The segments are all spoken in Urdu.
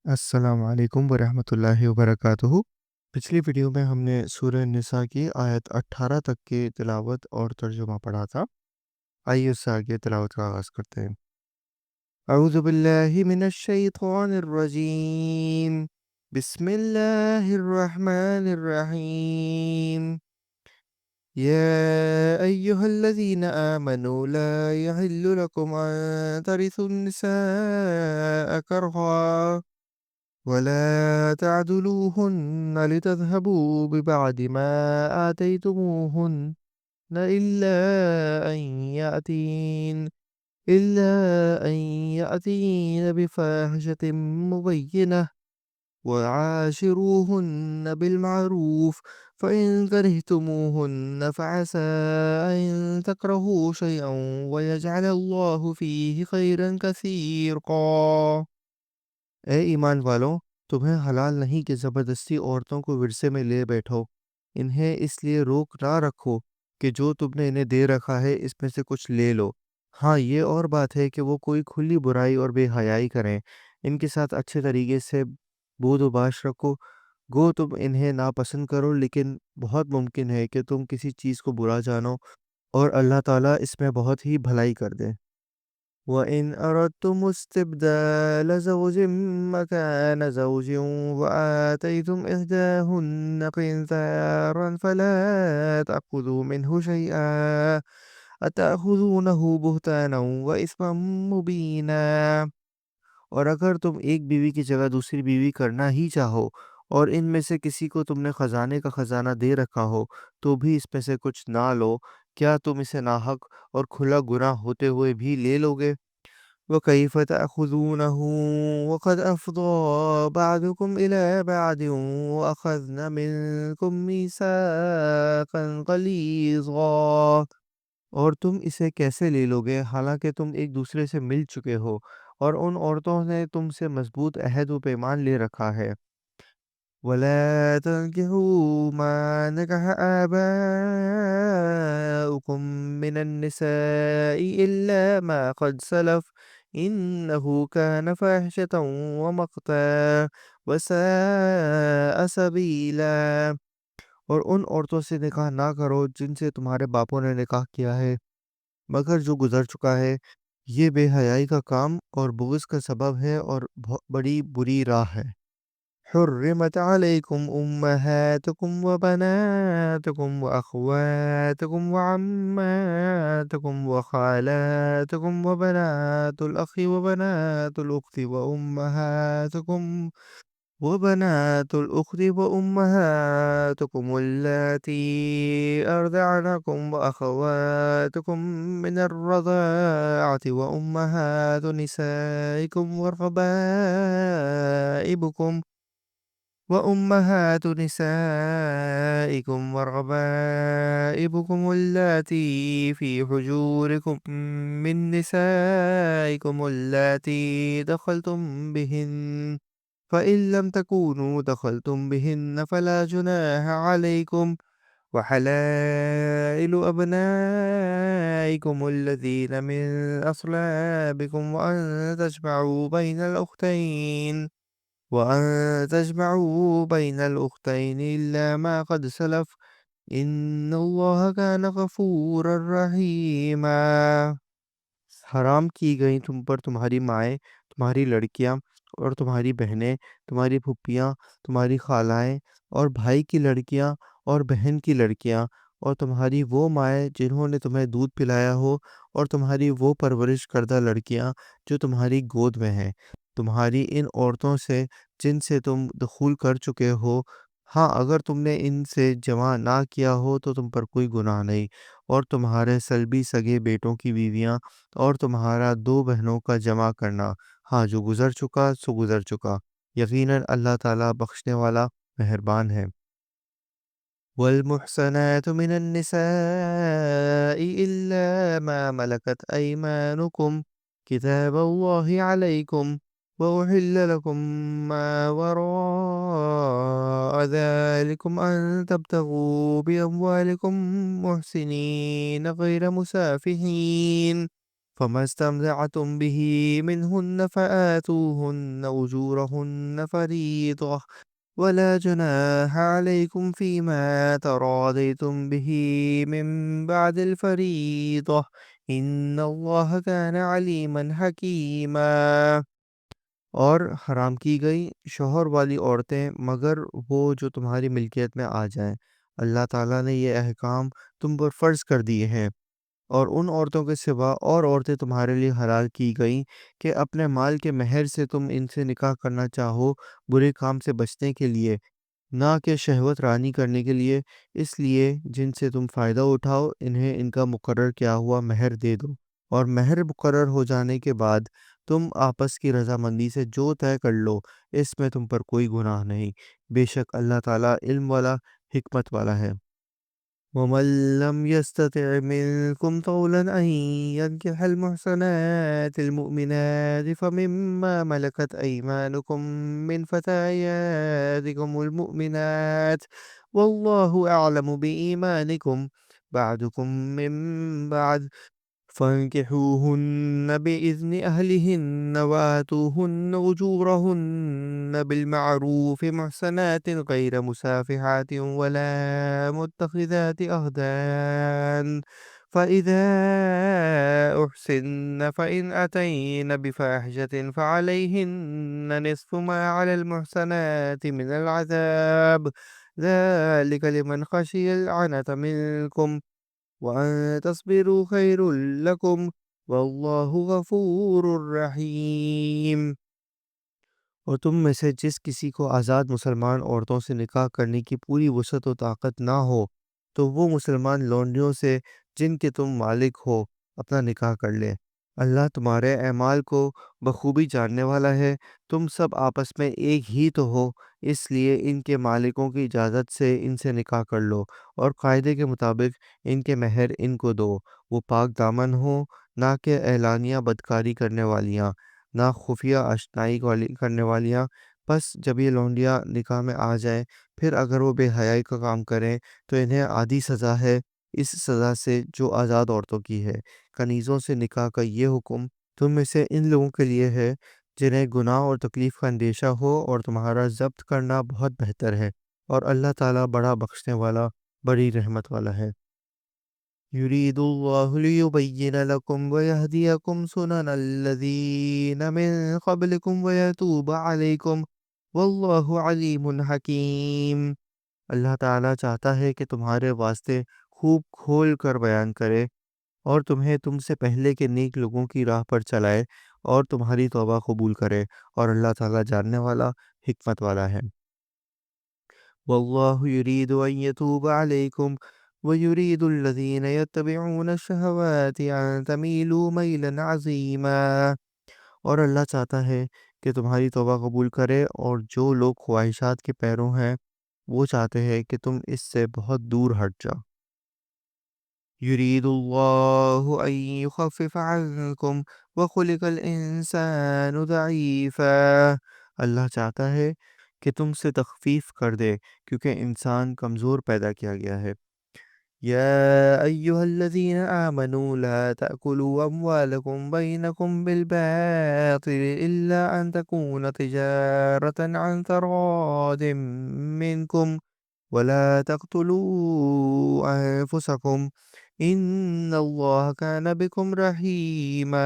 السلام علیکم ورحمۃ اللہ وبرکاتہ۔ پچھلی ویڈیو میں ہم نے سورہ نساء کی آیت 18 تک کی تلاوت اور ترجمہ پڑھا تھا۔ آئیے اس سے آگے تلاوت کا آغاز کرتے ہیں۔ اعوذ باللہ من الشیطان الرجیم، بسم اللہ الرحمن الرحیم۔ يا أيها الذين آمنوا لا يحل لكم أن ترثوا النساء كرها ولا تعدلوهن لتذهبوا ببعض ما آتيتموهن إلا أن يأتين إلا أن يأتين بفاحشة مبينة وعاشروهن بالمعروف فإن كرهتموهن فعسى أن تكرهوا شيئا ويجعل الله فيه خيرا كثيرا۔ اے ایمان والوں، تمہیں حلال نہیں کہ زبردستی عورتوں کو ورثے میں لے بیٹھو۔ انہیں اس لیے روک نہ رکھو کہ جو تم نے انہیں دے رکھا ہے اس میں سے کچھ لے لو۔ ہاں، یہ اور بات ہے کہ وہ کوئی کھلی برائی اور بے حیائی کریں۔ ان کے ساتھ اچھے طریقے سے بود و باش رکھو۔ گو تم انہیں ناپسند کرو، لیکن بہت ممکن ہے کہ تم کسی چیز کو برا جانو اور اللہ تعالیٰ اس میں بہت ہی بھلائی کر دے۔ وَإِنْ أَرَدْتُمُ اسْتِبْدَالَ زَوْجٍ مَّكَانَ زَوْجٍ وَآتَيْتُمْ إِحْدَاهُنَّ قِنطَارًا فَلَا تَأْخُذُوا مِنْهُ شَيْئًا أَتَأْخُذُونَهُ بُهْتَانًا وَإِثْمًا مُّبِينًا۔ اور اگر تم ایک بیوی کی جگہ دوسری بیوی کرنا ہی چاہو اور ان میں سے کسی کو تم نے خزانے کا خزانہ دے رکھا ہو تو بھی اس میں سے کچھ نہ لو، کیا تم اسے ناحق اور کھلا گناہ ہوتے ہوئے بھی لے لوگے؟ وَكَيْفَ تَأْخُذُونَهُ وَقَدْ أَفْضَىٰ بَعْضُكُمْ إِلَىٰ بَعْضٍ وَأَخَذْنَ مِنكُم مِّيثَاقًا غَلِيظًا۔ اور تم اسے کیسے لے لوگے حالانکہ تم ایک دوسرے سے مل چکے ہو اور ان عورتوں نے تم سے مضبوط عہد و پیمان لے رکھا ہے۔ وَلَا تَنكِحُوا مَا نَكَحَ آبَاؤُكُم مِّنَ النِّسَاءِ إِلَّا مَا قَدْ سَلَفَ إِنَّهُ كَانَ فَاحِشَةً وَمَقْتًا وَسَاءَ سَبِيلًا۔ اور ان عورتوں سے نکاح نہ کرو جن سے تمہارے باپوں نے نکاح کیا ہے، مگر جو گزر چکا ہے۔ یہ بے حیائی کا کام اور بغض کا سبب ہے اور بہت بڑی بری راہ ہے۔ حرمت علیکم امہاتکم وبناتکم واخواتکم وعماتکم وخالاتکم وبنات الاخ وبنات الاخت وأمهاتكم اللاتي أرضعنكم وأخواتكم من الرضاعة وأمهات نسائكم ورغبائبكم اللاتي في حجوركم من نسائكم اللاتي دخلتم بهن فإن لم تكونوا دخلتم بهن فلا جناح عليكم وحلائل أبنائكم الذين من أصلابكم وأن تجمعوا بين الأختين إلا ما قد سلف إن الله كان غفورا رحيما۔ حرام کی گئیں تم پر تمہاری مائیں، تمہاری لڑکیاں اور تمہاری بہنیں، تمہاری پھپھیاں، تمہاری خالائیں اور بھائی کی لڑکیاں اور بہن کی لڑکیاں، اور تمہاری وہ مائیں جنہوں نے تمہیں دودھ پلایا ہو، اور تمہاری وہ پرورش کردہ لڑکیاں جو تمہاری گود میں ہیں، تمہاری ان عورتوں سے جن سے تم دخول کر چکے ہو۔ ہاں، اگر تم نے ان سے جمع نہ کیا ہو تو تم پر کوئی گناہ نہیں، اور تمہارے سلبی سگے بیٹوں کی بیویاں اور تمہارا دو بہنوں کا جمع کرنا، ہاں جو گزر چکا سو گزر چکا، یقیناً اللہ تعالیٰ بخشنے والا مہربان ہے۔ والمحصنات من النساء إلا ما ملكت أيمانكم كتاب الله عليكم وأحل لكم ما وراء ذلكم أن تبتغوا بأموالكم محسنين غير مسافحين فما استمتعتم به منهن فآتوهن أجورهن فريضة ولا جناح عليكم فيما تراضيتم به من بعد الفريضة إن الله كان عليما حكيما۔ اور حرام کی گئی شوہر والی عورتیں مگر وہ جو تمہاری ملکیت میں آ جائیں۔ اللہ تعالیٰ نے یہ احکام تم پر فرض کر دیے ہیں، اور ان عورتوں کے سوا اور عورتیں تمہارے لیے حلال کی گئیں کہ اپنے مال کے مہر سے تم ان سے نکاح کرنا چاہو، برے کام سے بچنے کے لیے، نہ کہ شہوت رانی کرنے کے لیے۔ اس لیے جن سے تم فائدہ اٹھاؤ انہیں ان کا مقرر کیا ہوا مہر دے دو، اور مہر مقرر ہو جانے کے بعد تم آپس کی رضامندی سے جو طے کر لو، اس میں تم پر کوئی گناہ نہیں۔ بے شک اللہ تعالیٰ علم والا، حکمت والا ہے۔ وَمَن لَّمْ يَسْتَطِعْ مِنكُمْ طَوْلًا أَن يَنكِحَ الْمُحْصَنَاتِ الْمُؤْمِنَاتِ فَمِمَّا مَلَكَتْ أَيْمَانُكُم مِّنْ فَتَيَاتِكُمُ الْمُؤْمِنَاتِ وَاللَّهُ أَعْلَمُ بِإِيمَانِكُم بَعْضُكُم مِّن بَعْضٍ فانكحوهن بإذن أهلهن وآتوهن أجورهن بالمعروف محصنات غير مسافحات ولا متخذات أخدان، فإذا أحسن فإن أتين بفاحشة فعليهن نصف ما على المحصنات من العذاب، ذلك لمن خشي العنة منكم وَأَن تَصْبِرُوا خَيْرٌ لَّكُمْ وَاللَّهُ غَفُورٌ رَّحِيمٌ۔ اور تم میں سے جس کسی کو آزاد مسلمان عورتوں سے نکاح کرنے کی پوری وسعت و طاقت نہ ہو تو وہ مسلمان لونڈیوں سے جن کے تم مالک ہو اپنا نکاح کر لے۔ اللہ تمہارے اعمال کو بخوبی جاننے والا ہے۔ تم سب آپس میں ایک ہی تو ہو، اس لیے ان کے مالکوں کی اجازت سے ان سے نکاح کر لو، اور قاعدے کے مطابق ان کے مہر ان کو دو۔ وہ پاک دامن ہوں، نہ کہ اعلانیہ بدکاری کرنے والیاں، نہ خفیہ اشنائی کرنے والیاں۔ بس جب یہ لونڈیاں نکاح میں آ جائیں پھر اگر وہ بے حیائی کا کام کریں تو انہیں آدھی سزا ہے اس سزا سے جو آزاد عورتوں کی ہے۔ کنیزوں سے نکاح کا یہ حکم تم میں سے ان لوگوں کے لیے ہے جنہیں گناہ اور تکلیف کا اندیشہ ہو، اور تمہارا ضبط کرنا بہت بہتر ہے، اور اللہ تعالیٰ بڑا بخشنے والا، بڑی رحمت والا ہے۔ يريد الله ليبين لكم ويهديكم سنن الذين من قبلكم ويتوب عليكم والله عليم حكيم۔ اللہ تعالیٰ چاہتا ہے کہ تمہارے واسطے خوب کھول کر بیان کرے، اور تمہیں تم سے پہلے کے نیک لوگوں کی راہ پر چلائے، اور تمہاری توبہ قبول کرے، اور اللہ تعالیٰ جاننے والا، حکمت والا ہے۔ واللہ یرید ان یتوب علیکم ویرید الذین یتبعون الشہوات ان تمیلوا میلا عظیما۔ اور اللہ چاہتا ہے کہ تمہاری توبہ قبول کرے، اور جو لوگ خواہشات کے پیروں ہیں وہ چاہتے ہیں کہ تم اس سے بہت دور ہٹ جاؤ۔ یرید اللہ ان یخفف عنکم وخلق الانسان ضعیفا۔ اللہ چاہتا ہے کہ تم سے تخفیف کر دے کیونکہ انسان کمزور پیدا کیا گیا ہے۔ يا أيها الذين آمنوا لا تأكلوا أموالكم بينكم بالباطل إلا أن تكون تجارة عن تراض منكم ولا تقتلوا أنفسكم إن الله كان بكم رحيما۔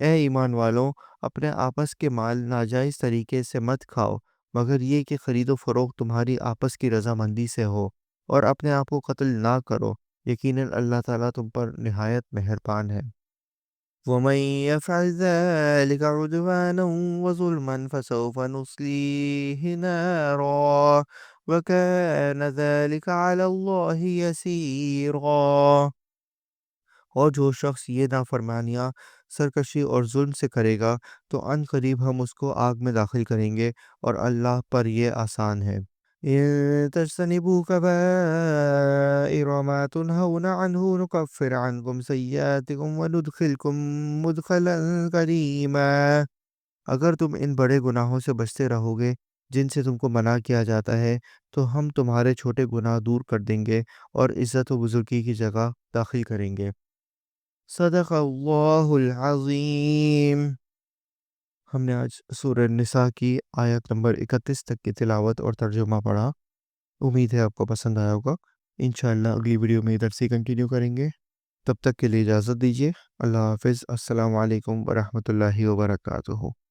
اے ایمان والو، اپنے آپس کے مال ناجائز طریقے سے مت کھاؤ مگر یہ کہ خرید و فروخت تمہاری آپس کی رضامندی سے ہو، اور اپنے آپ کو قتل نہ کرو، یقیناً اللہ تعالیٰ تم پر نہایت مہربان ہے۔ وَمَن يَفْعَلْ ذَلِكَ عُدْوَانًا وَظُلْمًا فَسَوْفَ نُصْلِيهِ نَارًا وَكَانَ ذَلِكَ عَلَى اللَّهِ يَسِيرًا۔ اور جو شخص یہ نافرمانیاں سرکشی اور ظلم سے کرے گا تو عن قریب ہم اس کو آگ میں داخل کریں گے، اور اللہ پر یہ آسان ہے۔ إن تجتنبوا كبائر ما تنهون عنه نكفر عنكم سيئاتكم وندخلكم مدخلا كريما۔ اگر تم ان بڑے گناہوں سے بچتے رہو گے جن سے تم کو منع کیا جاتا ہے تو ہم تمہارے چھوٹے گناہ دور کر دیں گے اور عزت و بزرگی کی جگہ داخل کریں گے۔ صدق اللہ العظیم۔ ہم نے آج سورہ نساء کی آیت نمبر 31 تک کی تلاوت اور ترجمہ پڑھا۔ امید ہے آپ کو پسند آیا ہوگا۔ انشاءاللہ اگلی ویڈیو میں ادھر سے کنٹینیو کریں گے۔ تب تک کے لیے اجازت دیجیے۔ اللہ حافظ۔ السلام علیکم ورحمۃ اللہ وبرکاتہ۔